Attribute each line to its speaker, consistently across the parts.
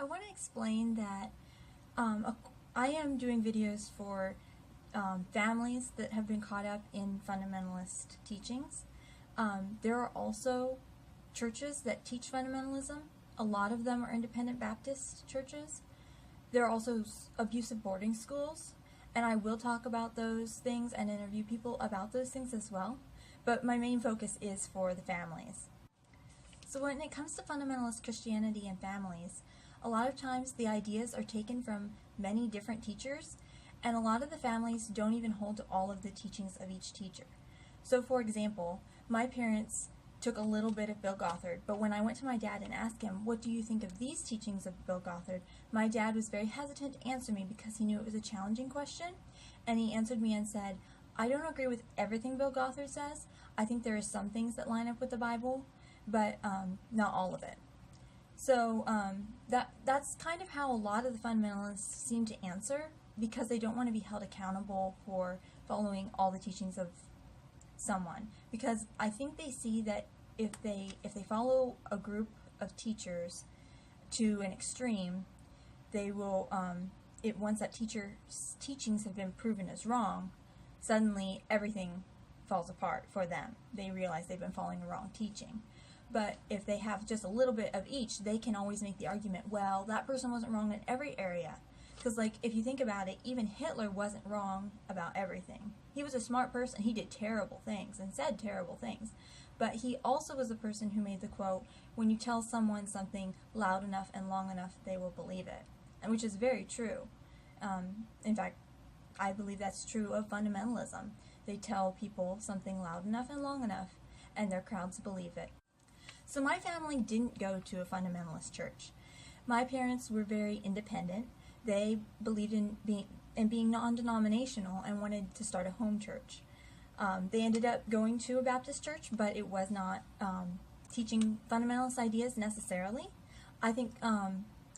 Speaker 1: I want to explain that I am doing videos for families that have been caught up in fundamentalist teachings. There are also churches that teach fundamentalism. A lot of them are independent Baptist churches. There are also abusive boarding schools, and I will talk about those things and interview people about those things as well. But my main focus is for the families. So when it comes to fundamentalist Christianity and families, a lot of times the ideas are taken from many different teachers, and a lot of the families don't even hold to all of the teachings of each teacher. So for example, my parents took a little bit of Bill Gothard, but when I went to my dad and asked him, what do you think of these teachings of Bill Gothard, my dad was very hesitant to answer me because he knew it was a challenging question, and he answered me and said, I don't agree with everything Bill Gothard says. I think there are some things that line up with the Bible, but not all of it. So that's kind of how a lot of the fundamentalists seem to answer, because they don't want to be held accountable for following all the teachings of someone. Because I think they see that if they follow a group of teachers to an extreme, they will once that teacher's teachings have been proven as wrong, suddenly everything falls apart for them. They realize they've been following the wrong teaching. But if they have just a little bit of each, they can always make the argument, well, that person wasn't wrong in every area. Because, like, if you think about it, even Hitler wasn't wrong about everything. He was a smart person. He did terrible things and said terrible things. But he also was the person who made the quote, when you tell someone something loud enough and long enough, they will believe it. And which is very true. In fact, I believe that's true of fundamentalism. They tell people something loud enough and long enough, and their crowds believe it. So my family didn't go to a fundamentalist church. My parents were very independent. They believed in being non-denominational and wanted to start a home church. They ended up going to a Baptist church, but it was not teaching fundamentalist ideas necessarily. I think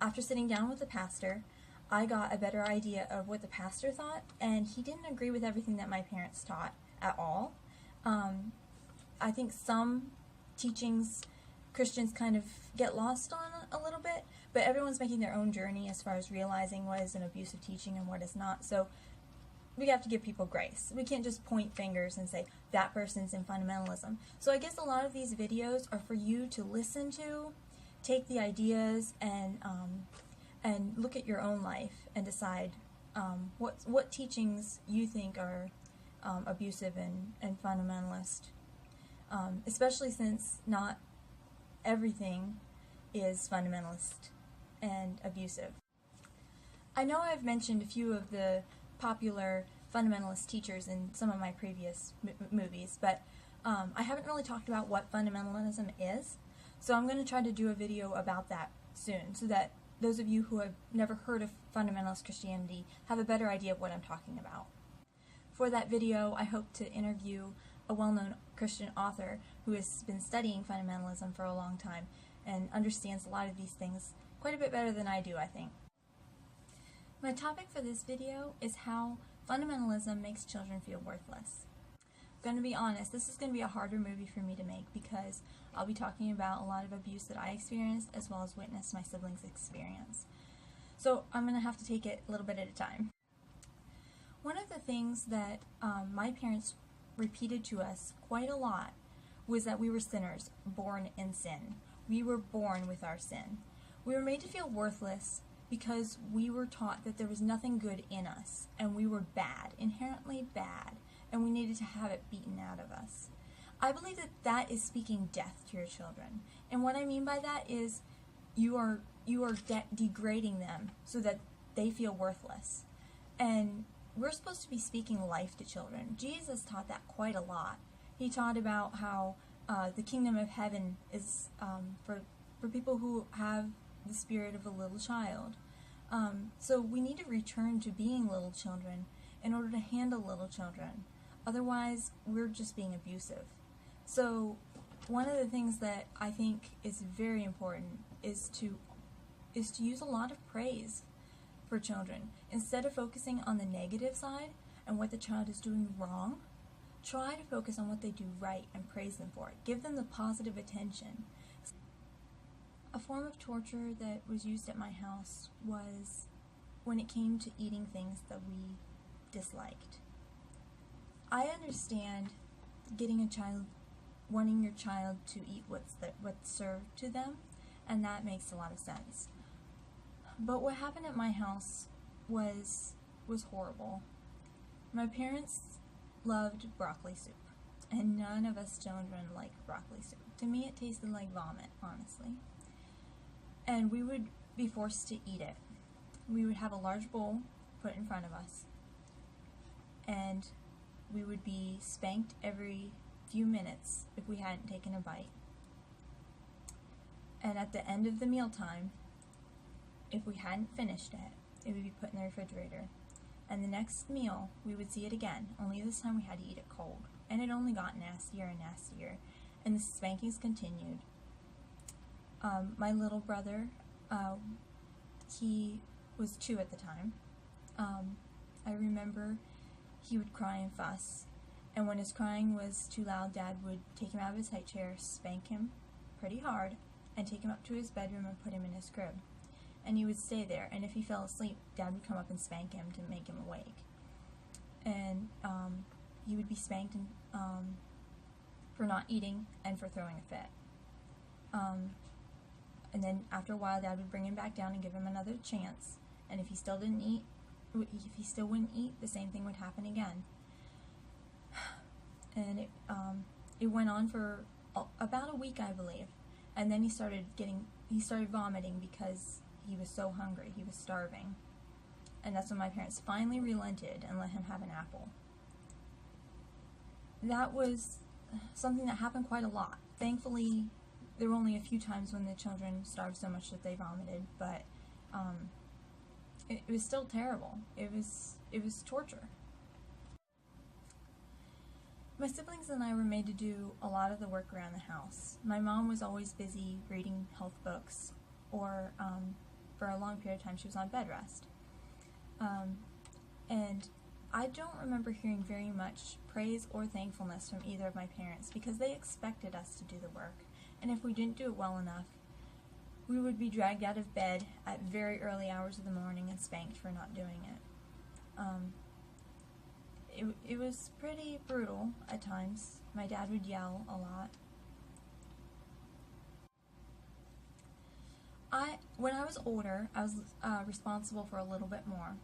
Speaker 1: after sitting down with the pastor, I got a better idea of what the pastor thought, and he didn't agree with everything that my parents taught at all. I think some teachings Christians kind of get lost on a little bit, but everyone's making their own journey as far as realizing what is an abusive teaching and what is not. So we have to give people grace. We can't just point fingers and say, that person's in fundamentalism. So I guess a lot of these videos are for you to listen to, take the ideas, and look at your own life and decide what teachings you think are abusive and fundamentalist. Especially since not everything is fundamentalist and abusive. I know I've mentioned a few of the popular fundamentalist teachers in some of my previous movies, but I haven't really talked about what fundamentalism is, so I'm going to try to do a video about that soon, so that those of you who have never heard of fundamentalist Christianity have a better idea of what I'm talking about. For that video, I hope to interview a well-known Christian author who has been studying fundamentalism for a long time and understands a lot of these things quite a bit better than I do, I think. My topic for this video is how fundamentalism makes children feel worthless. I'm going to be honest, this is going to be a harder movie for me to make because I'll be talking about a lot of abuse that I experienced as well as witnessed my siblings experience. So I'm going to have to take it a little bit at a time. One of the things that my parents repeated to us quite a lot was that we were sinners, born in sin. We were born with our sin. We were made to feel worthless because we were taught that there was nothing good in us, and we were bad, inherently bad, and we needed to have it beaten out of us. I believe that that is speaking death to your children, and what I mean by that is you are degrading them so that they feel worthless. And we're supposed to be speaking life to children. Jesus taught that quite a lot. He taught about how the kingdom of heaven is for people who have the spirit of a little child. So we need to return to being little children in order to handle little children. Otherwise, we're just being abusive. So one of the things that I think is very important is to use a lot of praise for children. Instead of focusing on the negative side and what the child is doing wrong, try to focus on what they do right and praise them for it. Give them the positive attention. A form of torture that was used at my house was when it came to eating things that we disliked. I understand wanting your child to eat what's served to them, and that makes a lot of sense. But what happened at my house was horrible. My parents loved broccoli soup, and none of us children liked broccoli soup. To me, it tasted like vomit, honestly. And we would be forced to eat it. We would have a large bowl put in front of us, and we would be spanked every few minutes if we hadn't taken a bite. And at the end of the mealtime, if we hadn't finished it, it would be put in the refrigerator. And the next meal, we would see it again, only this time we had to eat it cold. And it only got nastier and nastier, and the spankings continued. My little brother, he was 2 at the time. I remember he would cry and fuss, and when his crying was too loud, Dad would take him out of his high chair, spank him pretty hard, and take him up to his bedroom and put him in his crib. And he would stay there, and if he fell asleep, Dad would come up and spank him to make him awake. And he would be spanked for not eating and for throwing a fit. And then after a while, Dad would bring him back down and give him another chance. And if he still wouldn't eat, the same thing would happen again. And it went on for about a week, I believe. And then he started vomiting because he was so hungry. He was starving. And that's when my parents finally relented and let him have an apple. That was something that happened quite a lot. Thankfully, there were only a few times when the children starved so much that they vomited, but it was still terrible. It was torture. My siblings and I were made to do a lot of the work around the house. My mom was always busy reading health books, or for a long period of time she was on bed rest. And I don't remember hearing very much praise or thankfulness from either of my parents because they expected us to do the work. And if we didn't do it well enough, we would be dragged out of bed at very early hours of the morning and spanked for not doing it. It was pretty brutal at times. My dad would yell a lot. When I was older, I was responsible for a little bit more,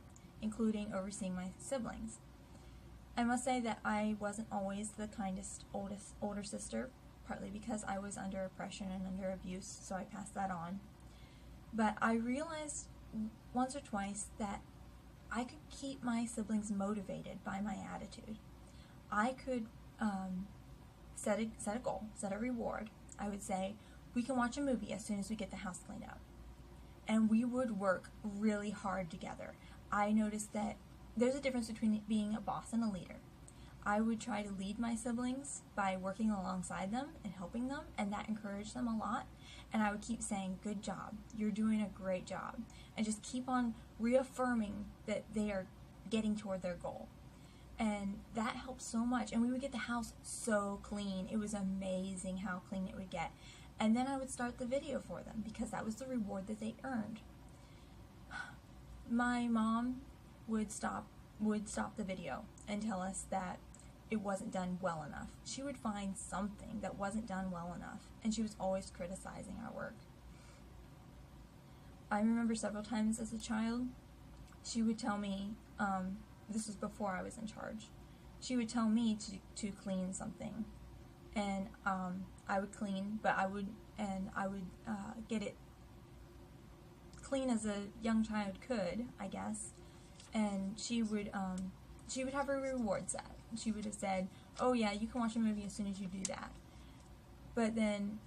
Speaker 1: including overseeing my siblings. I must say that I wasn't always the kindest older sister, partly because I was under oppression and under abuse, so I passed that on. But I realized once or twice that I could keep my siblings motivated by my attitude. I could set a goal, set a reward. I would say, we can watch a movie as soon as we get the house cleaned up. And we would work really hard together. I noticed that there's a difference between being a boss and a leader. I would try to lead my siblings by working alongside them and helping them, and that encouraged them a lot. And I would keep saying, good job, you're doing a great job, and just keep on reaffirming that they are getting toward their goal. And that helped so much, and we would get the house so clean. It was amazing how clean it would get. And then I would start the video for them because that was the reward that they earned. My mom would stop the video and tell us that it wasn't done well enough. She would find something that wasn't done well enough, and she was always criticizing our work. I remember several times as a child, she would tell me, this was before I was in charge, she would tell me to clean something, and I would clean, but I would get it clean as a young child could, I guess, and she would have her reward set. She would have said, oh yeah, you can watch a movie as soon as you do that. But then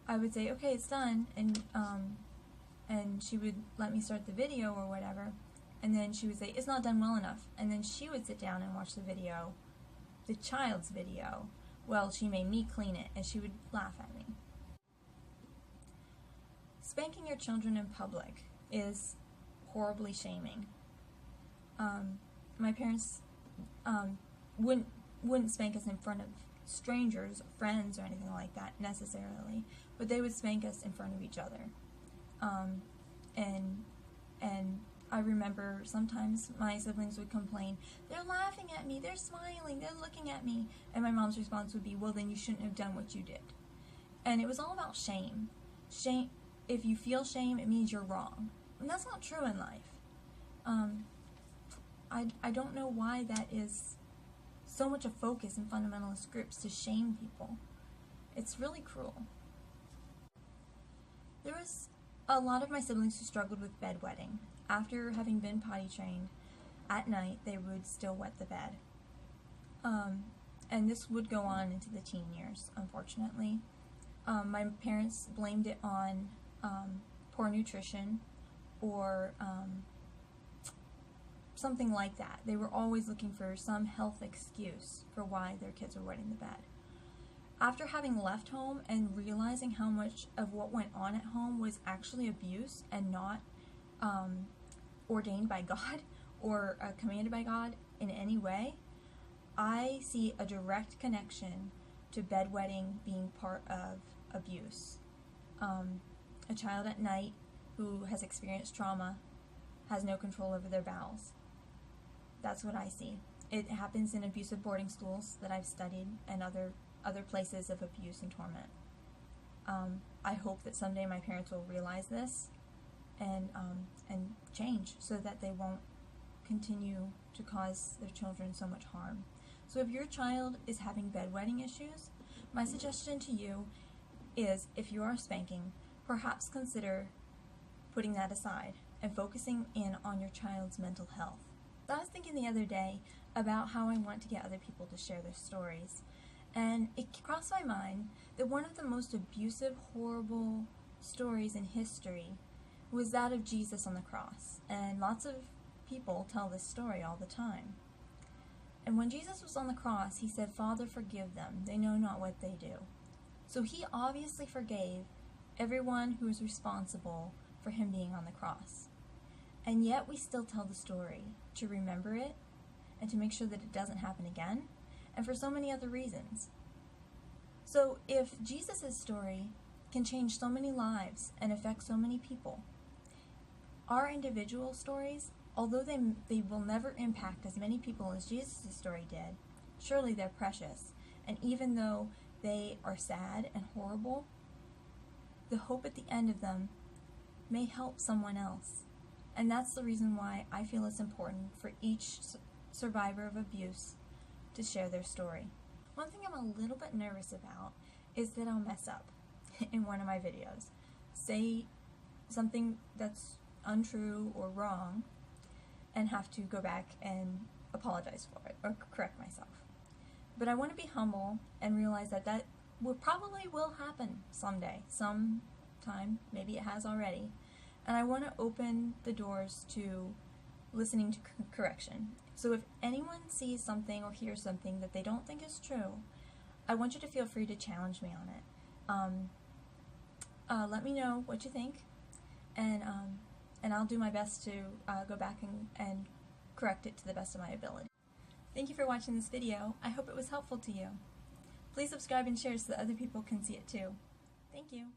Speaker 1: I would say, okay, it's done, and she would let me start the video or whatever, and then she would say, it's not done well enough, and then she would sit down and watch the video, the child's video. Well, she made me clean it, and she would laugh at me. Spanking your children in public is horribly shaming. My parents wouldn't spank us in front of strangers, friends, or anything like that necessarily, but they would spank us in front of each other. And I remember sometimes my siblings would complain, they're laughing at me, they're smiling, they're looking at me, and my mom's response would be, well, then you shouldn't have done what you did. And it was all about shame. Shame. If you feel shame, it means you're wrong. And that's not true in life. I don't know why that is so much a focus in fundamentalist groups, to shame people. It's really cruel. There was a lot of my siblings who struggled with bedwetting. After having been potty trained, at night they would still wet the bed. And this would go on into the teen years, unfortunately. My parents blamed it on poor nutrition or something like that. They were always looking for some health excuse for why their kids were wetting the bed. After having left home and realizing how much of what went on at home was actually abuse and not ordained by God or commanded by God in any way, I see a direct connection to bedwetting being part of abuse. A child at night who has experienced trauma has no control over their bowels. That's what I see. It happens in abusive boarding schools that I've studied and other places of abuse and torment. I hope that someday my parents will realize this and change so that they won't continue to cause their children so much harm. So if your child is having bedwetting issues, my suggestion to you is, if you are spanking, perhaps consider putting that aside and focusing in on your child's mental health. I was thinking the other day about how I want to get other people to share their stories, and it crossed my mind that one of the most abusive, horrible stories in history was that of Jesus on the cross, and lots of people tell this story all the time. And when Jesus was on the cross, he said, "Father, forgive them, they know not what they do." So he obviously forgave everyone who was responsible for him being on the cross. And yet we still tell the story to remember it and to make sure that it doesn't happen again, and for so many other reasons. So if Jesus' story can change so many lives and affect so many people, our individual stories, although they will never impact as many people as Jesus' story did, surely they're precious. And even though they are sad and horrible, the hope at the end of them may help someone else. And that's the reason why I feel it's important for each survivor of abuse to share their story. One thing I'm a little bit nervous about is that I'll mess up in one of my videos. Say something that's untrue or wrong and have to go back and apologize for it or correct myself. But I want to be humble and realize that that probably will happen someday, sometime, maybe it has already. And I want to open the doors to listening to correction. So if anyone sees something or hears something that they don't think is true, I want you to feel free to challenge me on it. Let me know what you think, and I'll do my best to go back and correct it to the best of my ability. Thank you for watching this video. I hope it was helpful to you. Please subscribe and share so that other people can see it too. Thank you.